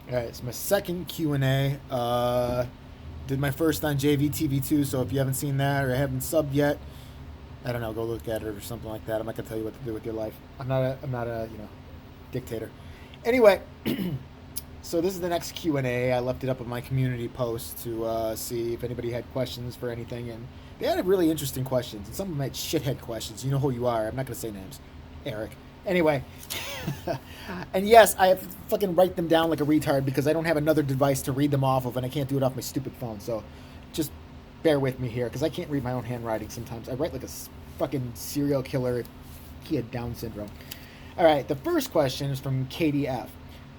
All right, it's my second Q&A. Did my first on JVTV2, so if you haven't seen that or haven't subbed yet, I don't know, go look at it or something like that. I'm not gonna tell you what to do with your life. I'm not a dictator. Anyway, so this is the next Q&A. I left it up on my community post to see if anybody had questions for anything, and they had really interesting questions, and some of them had shithead questions. You know who you are. I'm not gonna say names. Eric. Anyway, and yes, I have to fucking write them down like a retard because I don't have another device to read them off of, and I can't do it off my stupid phone. So, just bear with me here because I can't read my own handwriting sometimes. I write like a fucking serial killer. He had Down syndrome. All right, the first question is from KDF,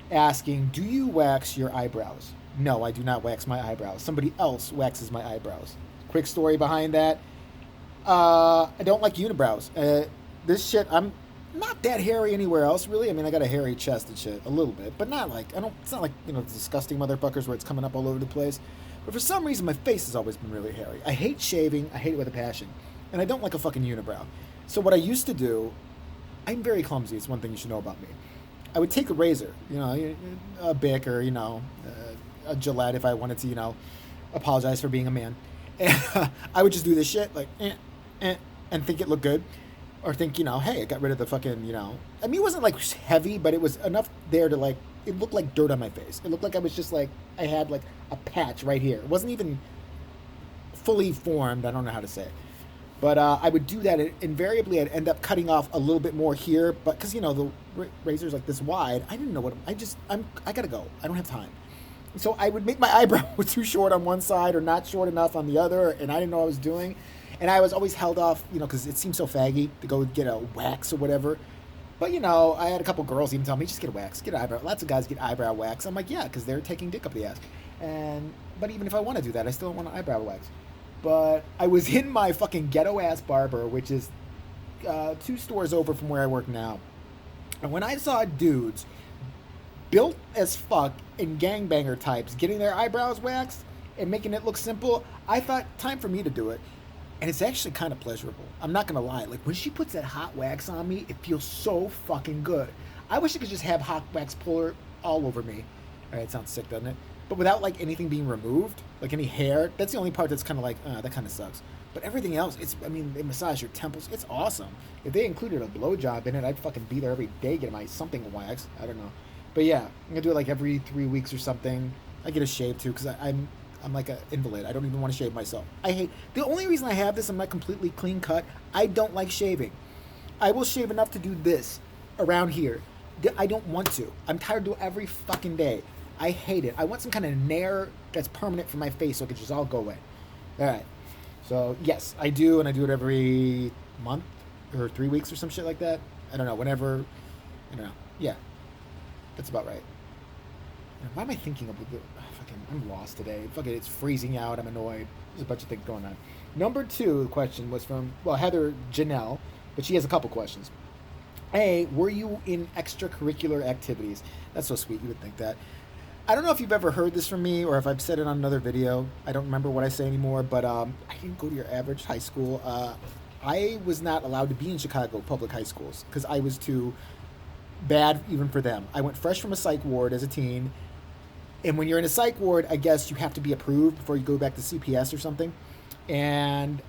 asking, "Do you wax your eyebrows?" No, I do not wax my eyebrows. Somebody else waxes my eyebrows. Quick story behind that. I don't like unibrows. This shit, I'm not that hairy anywhere else, really. I mean, I got a hairy chest and shit, a little bit, but not like, I don't, it's not like, disgusting motherfuckers where it's coming up all over the place. But for some reason, my face has always been really hairy. I hate shaving, I hate it with a passion, and I don't like a fucking unibrow. So what I used to do, I'm very clumsy, it's one thing you should know about me. I would take a razor, a Bic or, a Gillette if I wanted to, apologize for being a man. And I would just do this shit, like, and think it looked good. Or think, hey, I got rid of the fucking, I mean, it wasn't like heavy, but it was enough there to like, it looked like dirt on my face. It looked like I was just like, I had like a patch right here. It wasn't even fully formed. I don't know how to say it. But I would do that. And invariably, I'd end up cutting off a little bit more here. But because, the razor's like this wide, I didn't know what, I got to go. I don't have time. So I would make my eyebrow too short on one side or not short enough on the other. And I didn't know what I was doing. And I was always held off, because it seemed so faggy to go get a wax or whatever. But, I had a couple girls even tell me, just get a wax, get an eyebrow. Lots of guys get eyebrow wax. I'm like, yeah, because they're taking dick up the ass. But even if I want to do that, I still don't want an eyebrow wax. But I was in my fucking ghetto-ass barber, which is 2 stores over from where I work now. And when I saw dudes built as fuck and gangbanger types getting their eyebrows waxed and making it look simple, I thought, time for me to do it. And it's actually kind of pleasurable. I'm not going to lie. Like, when she puts that hot wax on me, it feels so fucking good. I wish I could just have hot wax puller all over me. All right, it sounds sick, doesn't it? But without, like, anything being removed, like any hair. That's the only part that's kind of like, that kind of sucks. But everything else, they massage your temples. It's awesome. If they included a blowjob in it, I'd fucking be there every day getting my something waxed. I don't know. But yeah, I'm going to do it, like, every 3 weeks or something. I get a shave, too, because I'm like an invalid. I don't even want to shave myself. The only reason I have this, I'm not completely clean cut. I don't like shaving. I will shave enough to do this around here. I don't want to. I'm tired of doing it every fucking day. I hate it. I want some kind of nair that's permanent for my face so it can just all go away. All right. So yes, I do, and I do it every month or 3 weeks or some shit like that. I don't know. Whenever. I don't know. Yeah. That's about right. Why am I thinking of the fucking? I'm lost today. Fucking, it's freezing out. I'm annoyed. There's a bunch of things going on. Number 2 question was from Heather Janelle, but she has a couple questions. Hey, were you in extracurricular activities? That's so sweet. You would think that. I don't know if you've ever heard this from me or if I've said it on another video. I don't remember what I say anymore, but I didn't go to your average high school. I was not allowed to be in Chicago public high schools because I was too bad even for them. I went fresh from a psych ward as a teen. And when you're in a psych ward, I guess you have to be approved before you go back to CPS or something. And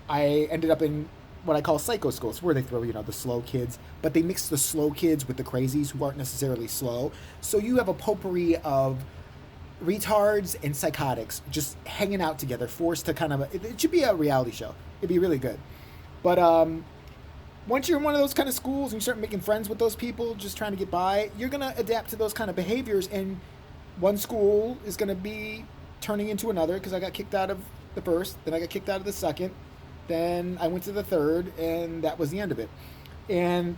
I ended up in what I call psycho schools, where they throw, the slow kids. But they mix the slow kids with the crazies who aren't necessarily slow. So you have a potpourri of retards and psychotics just hanging out together, forced to kind of... It should be a reality show. It'd be really good. But once you're in one of those kind of schools and you start making friends with those people just trying to get by, you're going to adapt to those kind of behaviors. And one school is going to be turning into another because I got kicked out of the first, then I got kicked out of the second, then I went to the third, and that was the end of it. And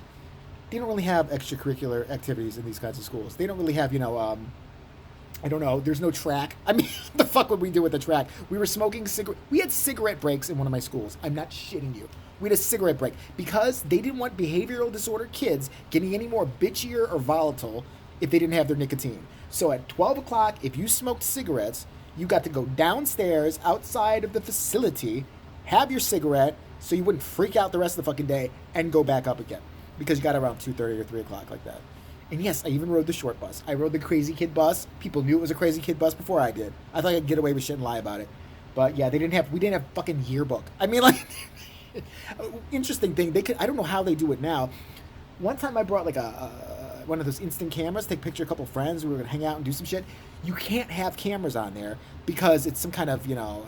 they don't really have extracurricular activities in these kinds of schools. They don't really have, I don't know, there's no track. I mean, what the fuck would we do with the track? We were smoking we had cigarette breaks in one of my schools. I'm not shitting you. We had a cigarette break because they didn't want behavioral disorder kids getting any more bitchier or volatile if they didn't have their nicotine. So at 12 o'clock, if you smoked cigarettes, you got to go downstairs outside of the facility, have your cigarette so you wouldn't freak out the rest of the fucking day, and go back up again. Because you got around 2:30 or 3 o'clock like that. And yes, I even rode the short bus. I rode the crazy kid bus. People knew it was a crazy kid bus before I did. I thought I'd get away with shit and lie about it. But yeah, we didn't have fucking yearbook. I mean, like, interesting thing. I don't know how they do it now. One time I brought like one of those instant cameras, take a picture of a couple friends. We were gonna hang out and do some shit. You can't have cameras on there because it's some kind of, no,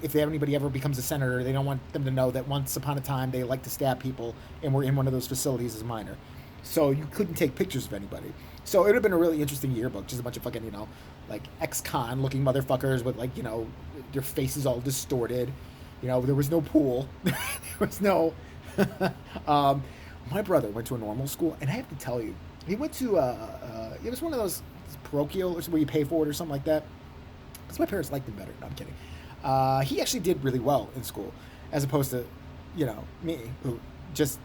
if anybody ever becomes a senator, they don't want them to know that once upon a time they like to stab people and were in one of those facilities as a minor. So you couldn't take pictures of anybody. So it would have been a really interesting yearbook, just a bunch of fucking, like ex-con looking motherfuckers with like, their faces all distorted. There was no pool. There was no. My brother went to a normal school, and I have to tell you, he went to it was one of those parochial where you pay for it or something like that. Because my parents liked him better. No, I'm kidding. He actually did really well in school, as opposed to, me, who just,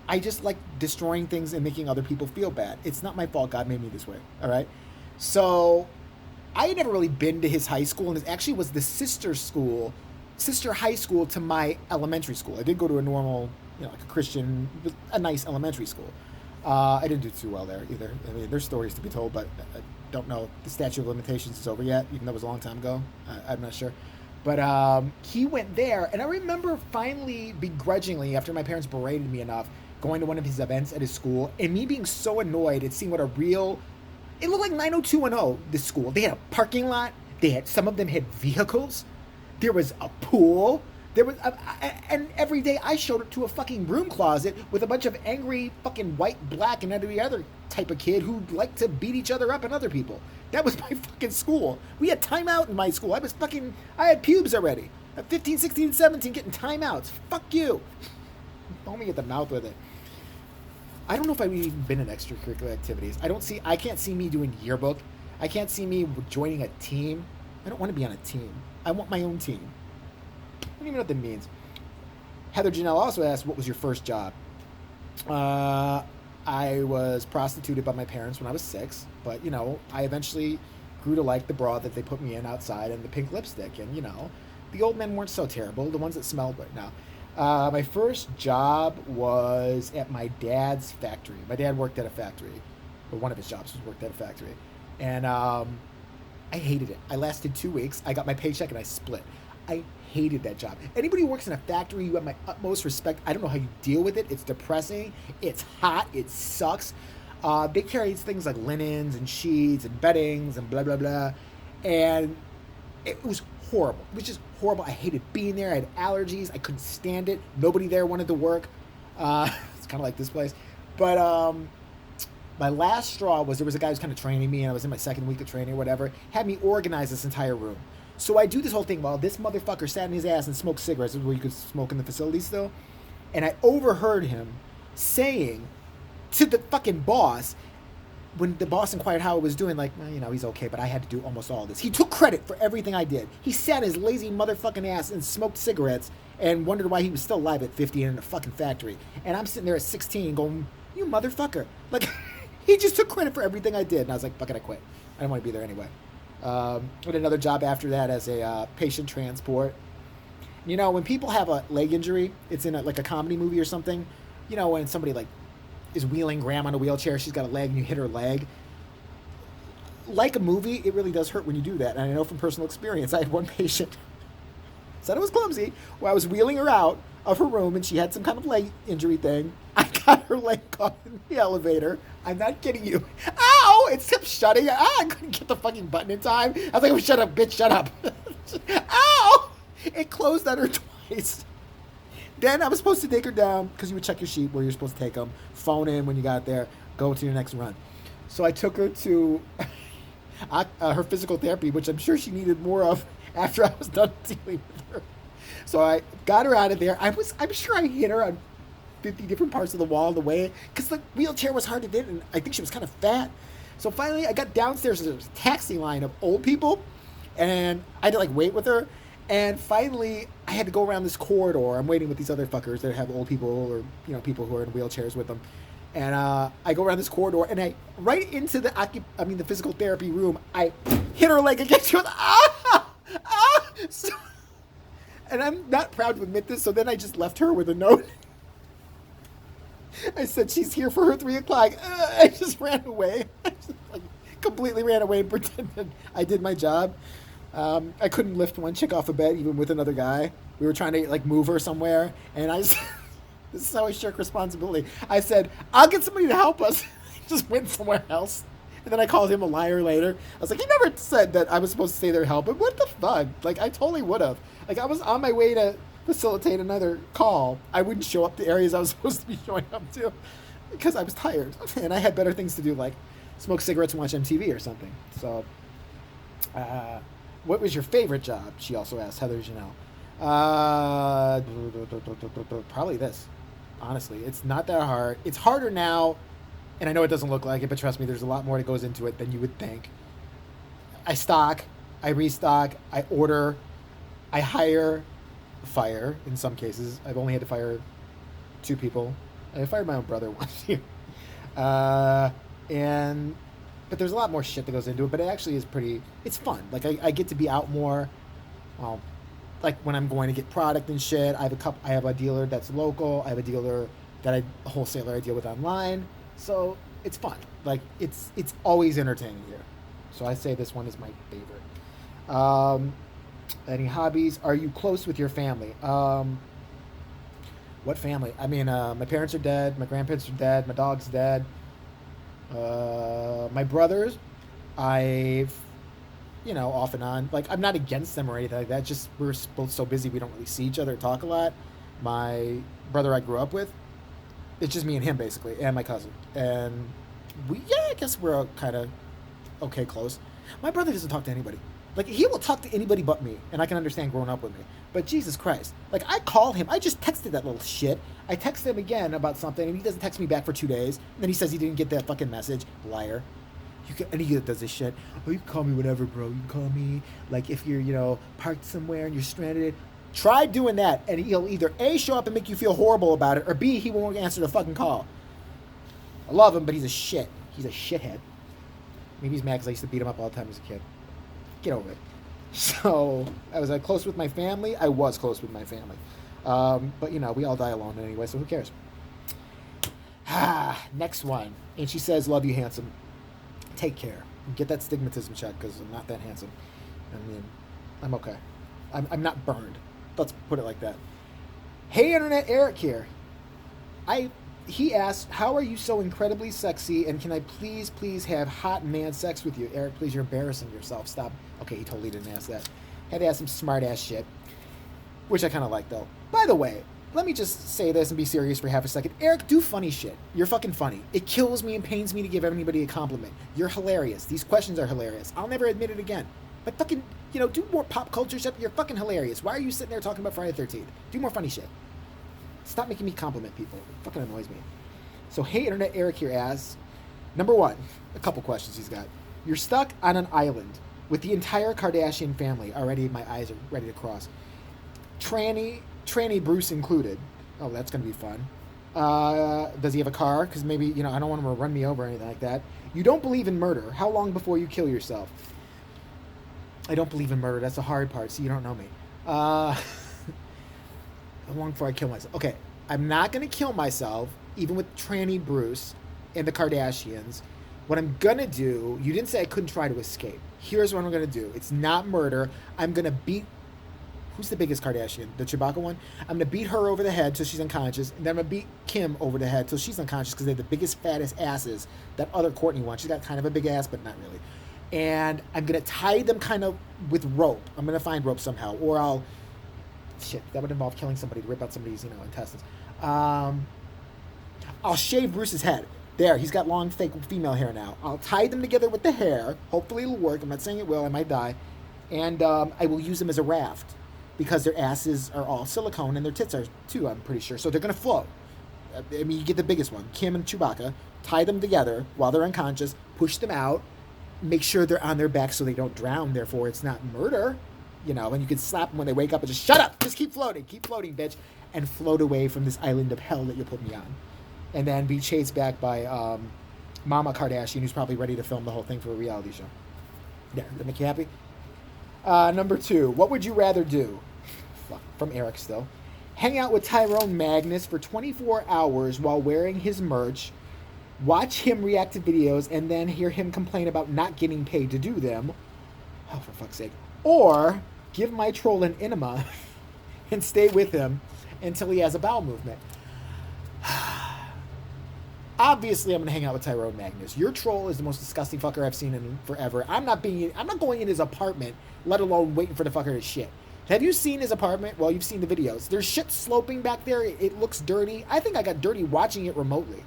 I just like destroying things and making other people feel bad. It's not my fault. God made me this way. All right. So I had never really been to his high school, and it actually was the sister high school to my elementary school. I did go to a normal, like a Christian, a nice elementary school. I didn't do too well there either. I mean, there's stories to be told, but I don't know. The statute of limitations is over yet, even though it was a long time ago. I'm not sure. But he went there, and I remember finally, begrudgingly, after my parents berated me enough, going to one of his events at his school, and me being so annoyed at seeing what it looked like 90210, this school. They had a parking lot. Some of them had vehicles. There was a pool. There was, and every day I showed up to a fucking broom closet with a bunch of angry fucking white, black, and every other type of kid who liked to beat each other up and other people. That was my fucking school. We had timeout in my school. I had pubes already. At 15, 16, 17, getting timeouts. Fuck you. Don't me at the mouth with it. I don't know if I've even been in extracurricular activities. I can't see me doing yearbook. I can't see me joining a team. I don't want to be on a team. I want my own team. I don't even know what that means. Heather Janelle also asked, what was your first job? I was prostituted by my parents when I was 6, but, I eventually grew to like the bra that they put me in outside and the pink lipstick, and, the old men weren't so terrible, the ones that smelled right now. My first job was at my dad's factory. My dad worked at a factory, or one of his jobs was worked at a factory, and I hated it. I lasted 2 weeks. I got my paycheck and I split. I hated that job. Anybody who works in a factory, you have my utmost respect. I don't know how you deal with it. It's depressing. It's hot. It sucks. They carry things like linens and sheets and beddings and blah, blah, blah. And it was horrible. It was just horrible. I hated being there. I had allergies. I couldn't stand it. Nobody there wanted to work. It's kind of like this place. But my last straw was there was a guy who was kind of training me, and I was in my second week of training or whatever, had me organize this entire room. So I do this whole thing while this motherfucker sat in his ass and smoked cigarettes, where you could smoke in the facility still. And I overheard him saying to the fucking boss, when the boss inquired how I was doing, like, well, he's okay, but I had to do almost all this. He took credit for everything I did. He sat his lazy motherfucking ass and smoked cigarettes and wondered why he was still alive at 50 and in a fucking factory. And I'm sitting there at 16 going, you motherfucker. Like, he just took credit for everything I did. And I was like, fuck it, I quit. I don't want to be there anyway. With another job after that as a patient transport. When people have a leg injury, it's in like a comedy movie or something. When somebody like is wheeling grandma in a wheelchair, she's got a leg and you hit her leg. Like a movie, it really does hurt when you do that. And I know from personal experience, I had one patient, said it was clumsy, where I was wheeling her out of her room and she had some kind of leg injury thing. I got her leg caught in the elevator. I'm not kidding you. Ow! It kept shutting. I couldn't get the fucking button in time. I was like, oh, shut up, bitch, shut up. Ow! It closed on her twice. Then I was supposed to take her down, because you would check your sheet where you're supposed to take them, phone in when you got there, go to your next run. So I took her to her physical therapy, which I'm sure she needed more of after I was done dealing with her. So I got her out of there. I'm sure I hit her on 50 different parts of the wall on the way, because the wheelchair was hard to get, and I think she was kind of fat. So finally, I got downstairs, and there was a taxi line of old people, and I had to wait with her. And finally, I had to go around this corridor. I'm waiting with these other fuckers that have old people or people who are in wheelchairs with them. And I go around this corridor, and right into the physical therapy room, I hit her leg again. She goes, ah! So, and I'm not proud to admit this, so then I just left her with a note. I said, she's here for her 3 o'clock. I just ran away. I just, like, completely ran away and pretended I did my job. I couldn't lift one chick off a bed, even with another guy. We were trying to, like, move her somewhere. And I said, this is how I shirk responsibility. I said, I'll get somebody to help us. Just went somewhere else. And then I called him a liar later. I was like, he never said that I was supposed to stay there and help him. What the fuck? Like, I totally would have. Like, I was on my way to facilitate another call. I wouldn't show up to areas I was supposed to be showing up to because I was tired. And I had better things to do, like smoke cigarettes and watch MTV or something. So, what was your favorite job? She also asked, Heather Janelle. Probably this. Honestly, it's not that hard. It's harder now. And I know it doesn't look like it, but trust me, there's a lot more that goes into it than you would think. I stock, I restock, I order, I hire, fire in some cases. I've only had to fire 2 people. I fired my own brother once here. But there's a lot more shit that goes into it, but it actually is it's fun. Like, I get to be out more. Well, like when I'm going to get product and shit, I have a dealer that's local. I have a dealer a wholesaler I deal with online. So it's fun. Like, it's always entertaining here. So I say this one is my favorite. Any hobbies? Are you close with your family? What family? I mean, my parents are dead. My grandparents are dead. My dog's dead. My brothers, I've, off and on. Like, I'm not against them or anything like that. Just we're both so busy we don't really see each other or talk a lot. My brother I grew up with, it's just me and him, basically, and my cousin. And I guess we're kind of okay close. My brother doesn't talk to anybody. Like, he will talk to anybody but me, and I can understand growing up with me. But Jesus Christ. Like, I call him. I just texted that little shit. I text him again about something, and he doesn't text me back for 2 days. And then he says he didn't get that fucking message. Liar. And he does this shit. Oh, you can call me whatever, bro. You can call me, like, if you're, parked somewhere and you're stranded. Try doing that, and he'll either A, show up and make you feel horrible about it, or B, he won't answer the fucking call. I love him, but he's a shit. He's a shithead. Maybe he's mad because I used to beat him up all the time as a kid. Get over it. So, was I close with my family? I was close with my family. But, we all die alone anyway, so who cares? Next one. And she says, love you, handsome. Take care. Get that stigmatism check, because I'm not that handsome. I mean, I'm okay. I'm not burned. Let's put it like that. Hey, Internet, Eric here. He asked, how are you so incredibly sexy, and can I please have hot man sex with you? Eric, please, you're embarrassing yourself. Stop. Okay, he totally didn't ask that. Had to ask some smart-ass shit, which I kind of like, though. By the way, let me just say this and be serious for half a second. Eric, do funny shit. You're fucking funny. It kills me and pains me to give anybody a compliment. You're hilarious. These questions are hilarious. I'll never admit it again. But fucking, do more pop culture shit. You're fucking hilarious. Why are you sitting there talking about Friday the 13th? Do more funny shit. Stop making me compliment people. It fucking annoys me. So, hey, Internet, Eric here asks, number 1, a couple questions he's got. You're stuck on an island with the entire Kardashian family. Already my eyes are ready to cross. Tranny Bruce included. Oh, that's going to be fun. Does he have a car? Because maybe, I don't want him to run me over or anything like that. You don't believe in murder. How long before you kill yourself? I don't believe in murder. That's the hard part. So you don't know me. How long before I kill myself? Okay, I'm not going to kill myself, even with Tranny Bruce and the Kardashians. What I'm going to do, you didn't say I couldn't try to escape. Here's what I'm going to do. It's not murder. I'm going to beat, who's the biggest Kardashian? The Chewbacca one? I'm going to beat her over the head till she's unconscious. And then I'm going to beat Kim over the head till she's unconscious because they have the biggest, fattest asses that other Courtney one. She's got kind of a big ass, but not really. And I'm going to tie them kind of with rope. I'm going to find rope somehow. Or that would involve killing somebody to rip out somebody's, intestines. I'll shave Bruce's head. There, he's got long, fake female hair now. I'll tie them together with the hair. Hopefully it'll work. I'm not saying it will. I might die. And I will use them as a raft because their asses are all silicone and their tits are too, I'm pretty sure. So they're going to float. I mean, you get the biggest one. Kim and Chewbacca. Tie them together while they're unconscious. Push them out. Make sure they're on their back so they don't drown. Therefore, it's not murder. And you can slap them when they wake up and just shut up. Just keep floating, bitch. And float away from this island of hell that you put me on. And then be chased back by Mama Kardashian, who's probably ready to film the whole thing for a reality show. There, that make you happy? Number 2, what would you rather do? From Eric still. hang out with Tyrone Magnus for 24 hours while wearing his merch, watch him react to videos, and then hear him complain about not getting paid to do them. Oh, for fuck's sake. Or give my troll an enema and stay with him until he has a bowel movement. Obviously, I'm gonna hang out with Tyrone Magnus. Your troll is the most disgusting fucker I've seen in forever. I'm not going in his apartment, let alone waiting for the fucker to shit. Have you seen his apartment? Well, you've seen the videos. There's shit sloping back there. It looks dirty. I think I got dirty watching it remotely.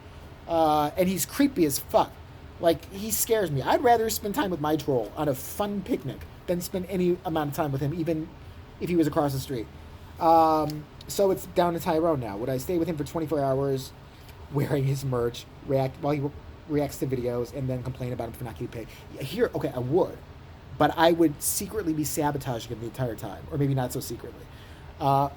And he's creepy as fuck. Like, he scares me. I'd rather spend time with my troll on a fun picnic than spend any amount of time with him, even if he was across the street. So it's down to Tyrone now. Would I stay with him for 24 hours, wearing his merch, react while he reacts to videos, and then complain about him for not getting paid? Here, okay, I would. But I would secretly be sabotaging him the entire time. Or maybe not so secretly.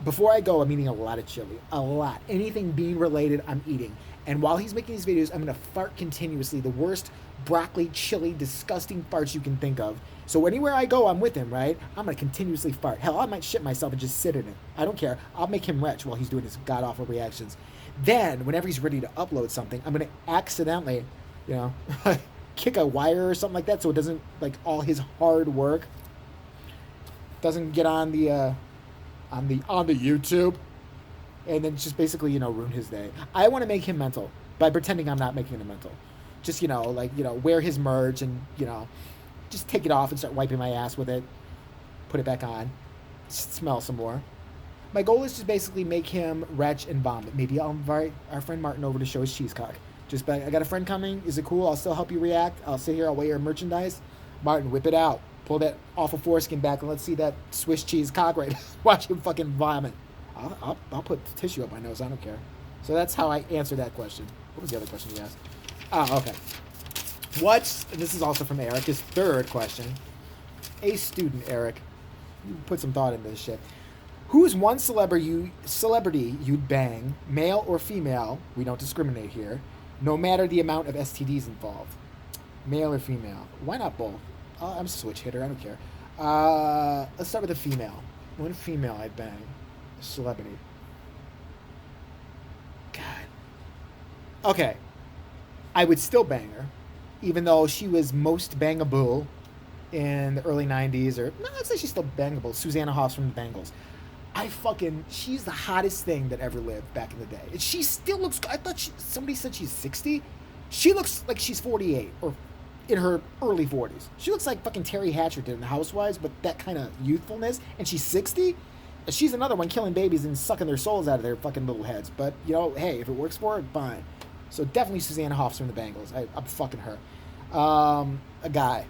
Before I go, I'm eating a lot of chili. A lot. Anything bean related, I'm eating. And while he's making these videos, I'm going to fart continuously. The worst broccoli, chili, disgusting farts you can think of. So anywhere I go, I'm with him, right? I'm going to continuously fart. Hell, I might shit myself and just sit in it. I don't care. I'll make him retch while he's doing his god-awful reactions. Then, whenever he's ready to upload something, I'm going to accidentally, kick a wire or something like that so it doesn't, like, all his hard work doesn't get on the YouTube. And then just basically, ruin his day. I want to make him mental by pretending I'm not making him mental. Just, wear his merch and, just take it off and start wiping my ass with it. Put it back on. Smell some more. My goal is to basically make him retch and vomit. Maybe I'll invite our friend Martin over to show his cheesecock. I got a friend coming. Is it cool? I'll still help you react. I'll sit here. I'll weigh your merchandise. Martin, whip it out. Pull that awful foreskin back and let's see that Swiss cheese cock right. Watch him fucking vomit. I'll put tissue up my nose. I don't care. So that's how I answer that question. What was the other question you asked? Oh, okay. This is also from Eric, his third question. A student, Eric. You put some thought into this shit. Who's one celebrity you'd bang, male or female? We don't discriminate here. No matter the amount of STDs involved. Male or female? Why not both? I'm a switch hitter. I don't care. Let's start with a female. One female I'd bang. Celebrity. God. Okay. I would still bang her, even though she was most bangable in the early 90s, or no, I'd say she's still bangable. Susanna Hoffs from the Bengals. She's the hottest thing that ever lived back in the day. And she still looks, I thought somebody said she's 60. She looks like she's 48, or in her early 40s. She looks like fucking Terry Hatcher did in Housewives, but that kind of youthfulness. And she's 60. She's another one killing babies and sucking their souls out of their fucking little heads. But, hey, if it works for her, fine. So definitely Susanna Hoffs from the Bengals. I'm fucking her. A guy,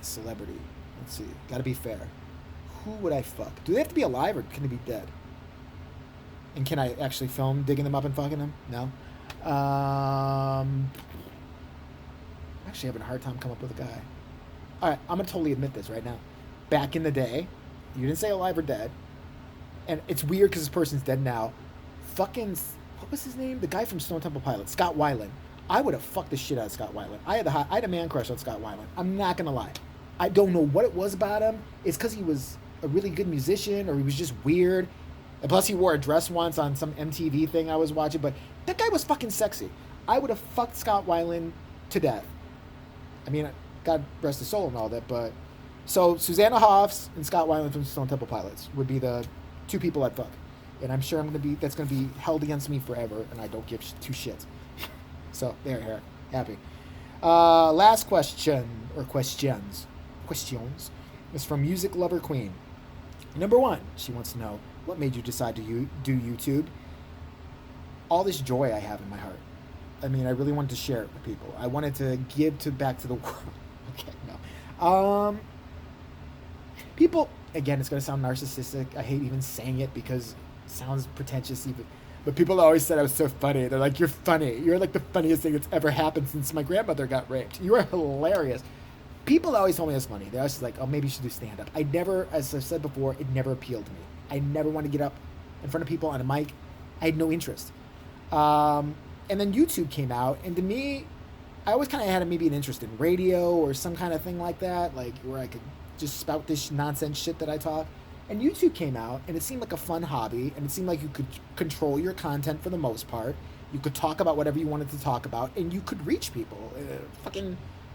celebrity. Let's see. Gotta be fair. Who would I fuck? Do they have to be alive or can they be dead? And can I actually film digging them up and fucking them? No. I'm actually having a hard time coming up with a guy. Alright, I'm gonna totally admit this right now. Back in the day, you didn't say alive or dead. And it's weird because this person's dead now. Fucking, what was his name? The guy from Stone Temple Pilots, Scott Weiland. I would have fucked the shit out of Scott Weiland. I had a man crush on Scott Weiland. I'm not gonna lie. I don't know what it was about him. It's because he was a really good musician, or he was just weird. And plus, he wore a dress once on some MTV thing I was watching. But that guy was fucking sexy. I would have fucked Scott Weiland to death. I mean, God rest his soul and all that, but... So, Susanna Hoffs and Scott Weiland from Stone Temple Pilots would be the two people I'd fuck. And I'm sure that's going to be held against me forever, and I don't give two shits. So, there, Eric. Happy. Last question, or questions, is from Music Lover Queen. Number 1, she wants to know, what made you decide to do YouTube? All this joy I have in my heart. I mean, I really wanted to share it with people. I wanted to give back to the world. Okay, no. People, again, it's going to sound narcissistic. I hate even saying it because it sounds pretentious even. But people always said I was so funny. They're like, you're funny. You're like the funniest thing that's ever happened since my grandmother got raped. You are hilarious. People always told me I was funny. They're always like, oh, maybe you should do stand-up. I never, as I've said before, it never appealed to me. I never wanted to get up in front of people on a mic. I had no interest. And then YouTube came out, and to me, I always kind of had maybe an interest in radio or some kind of thing like that, like where I could just spout this nonsense shit that I talk. And YouTube came out, and it seemed like a fun hobby, and it seemed like you could control your content for the most part. You could talk about whatever you wanted to talk about, and you could reach people.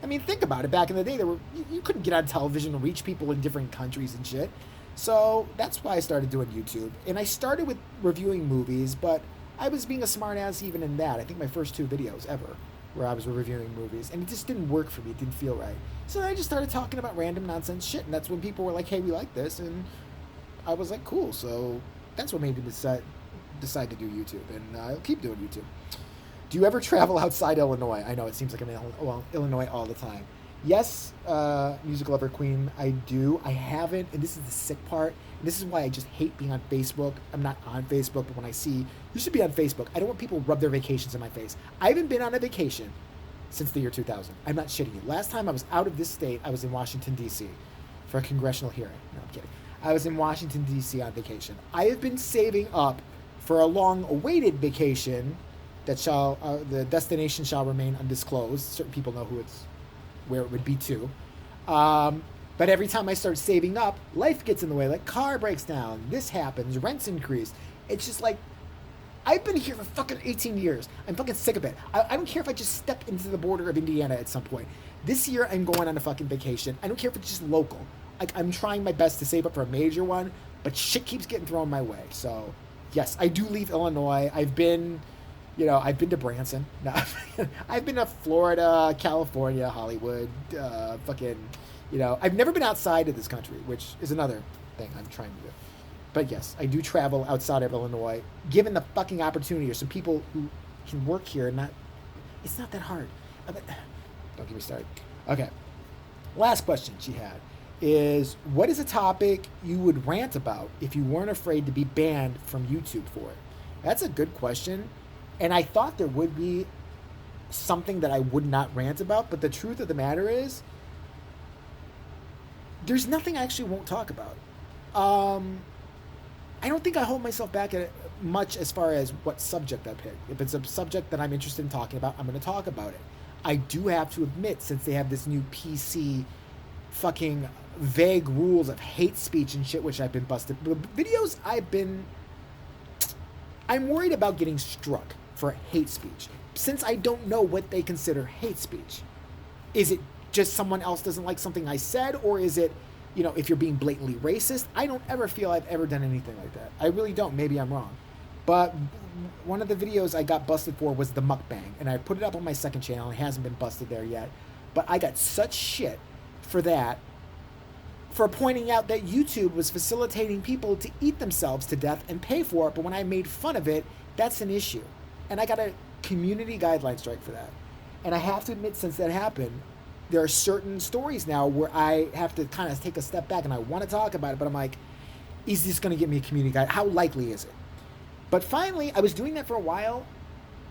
I mean, think about it. Back in the day, you couldn't get on television and reach people in different countries and shit. So that's why I started doing YouTube. And I started with reviewing movies, but I was being a smartass even in that. I think my first 2 videos ever where I was reviewing movies, and it just didn't work for me. It didn't feel right. So then I just started talking about random nonsense shit, and that's when people were like, "Hey, we like this," and I was like, "Cool." So that's what made me decide to do YouTube, and I'll keep doing YouTube. Do you ever travel outside Illinois? I know it seems like I'm in Illinois all the time. Yes, music lover queen, I do. I haven't, and this is the sick part. And this is why I just hate being on Facebook. I'm not on Facebook, but when I see you should be on Facebook, I don't want people to rub their vacations in my face. I haven't been on a vacation since the year 2000. I'm not shitting you. Last time I was out of this state, I was in Washington, D.C. for a congressional hearing. No, I'm kidding. I was in Washington, D.C. on vacation. I have been saving up for a long-awaited vacation that the destination shall remain undisclosed. Certain people know where it would be to. But every time I start saving up, life gets in the way. Like, car breaks down, this happens, rents increase. It's just like, I've been here for fucking 18 years. I'm fucking sick of it. I don't care if I just step into the border of Indiana at some point. This year, I'm going on a fucking vacation. I don't care if it's just local. Like, I'm trying my best to save up for a major one, but shit keeps getting thrown my way. So, yes, I do leave Illinois. I've been to Branson. No, I've been to Florida, California, Hollywood, I've never been outside of this country, which is another thing I'm trying to do. But yes, I do travel outside of Illinois, given the fucking opportunity. Or some people who can work here and it's not that hard. Don't get me started. Okay. Last question she had is, what is a topic you would rant about if you weren't afraid to be banned from YouTube for it? That's a good question. And I thought there would be something that I would not rant about, but the truth of the matter is, there's nothing I actually won't talk about. I don't think I hold myself back at much as far as what subject I pick. If it's a subject that I'm interested in talking about, I'm going to talk about it. I do have to admit, since they have this new PC fucking vague rules of hate speech and shit, which I've been busted. The videos I'm worried about getting struck for hate speech, since I don't know what they consider hate speech. Is it just someone else doesn't like something I said, or is it, if you're being blatantly racist? I don't ever feel I've ever done anything like that. I really don't. Maybe I'm wrong. But one of the videos I got busted for was the mukbang, and I put it up on my second channel. It hasn't been busted there yet. But I got such shit for that, for pointing out that YouTube was facilitating people to eat themselves to death and pay for it. But when I made fun of it, that's an issue. And I got a community guideline strike for that. And I have to admit, since that happened, there are certain stories now where I have to kind of take a step back and I want to talk about it, but I'm like, is this going to get me a community guide? How likely is it? But finally, I was doing that for a while.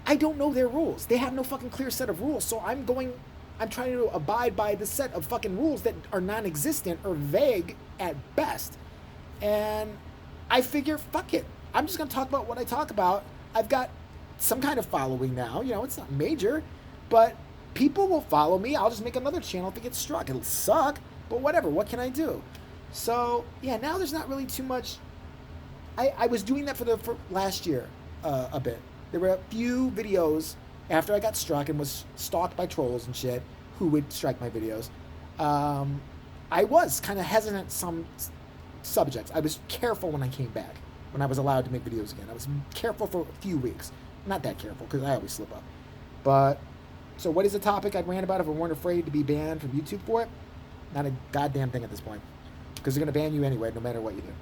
I don't know their rules. They have no fucking clear set of rules. So I'm trying to abide by the set of fucking rules that are non-existent or vague at best. And I figure, fuck it. I'm just going to talk about what I talk about. I've got some kind of following now. It's not major, but people will follow me. I'll just make another channel if it gets struck. It'll suck, but whatever. What can I do? So, yeah, now there's not really too much. I was doing that for last year a bit. There were a few videos after I got struck and was stalked by trolls and shit who would strike my videos. I was kind of hesitant some subjects. I was careful when I came back, when I was allowed to make videos again. I was careful for a few weeks. Not that careful, because I always slip up. But, so what is a topic I'd rant about if I weren't afraid to be banned from YouTube for it? Not a goddamn thing at this point. Because they're going to ban you anyway, no matter what you do.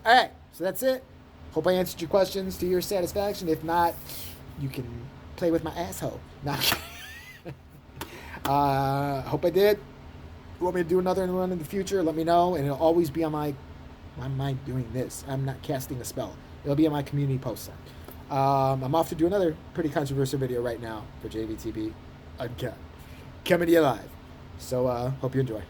Alright, so that's it. Hope I answered your questions to your satisfaction. If not, you can play with my asshole. No, hope I did. You want me to do another one in the future? Let me know, and it'll always be on my... Why am I doing this? I'm not casting a spell. It'll be on my community post site. I'm off to do another pretty controversial video right now for JVTB again. Coming to you live. So, hope you enjoy.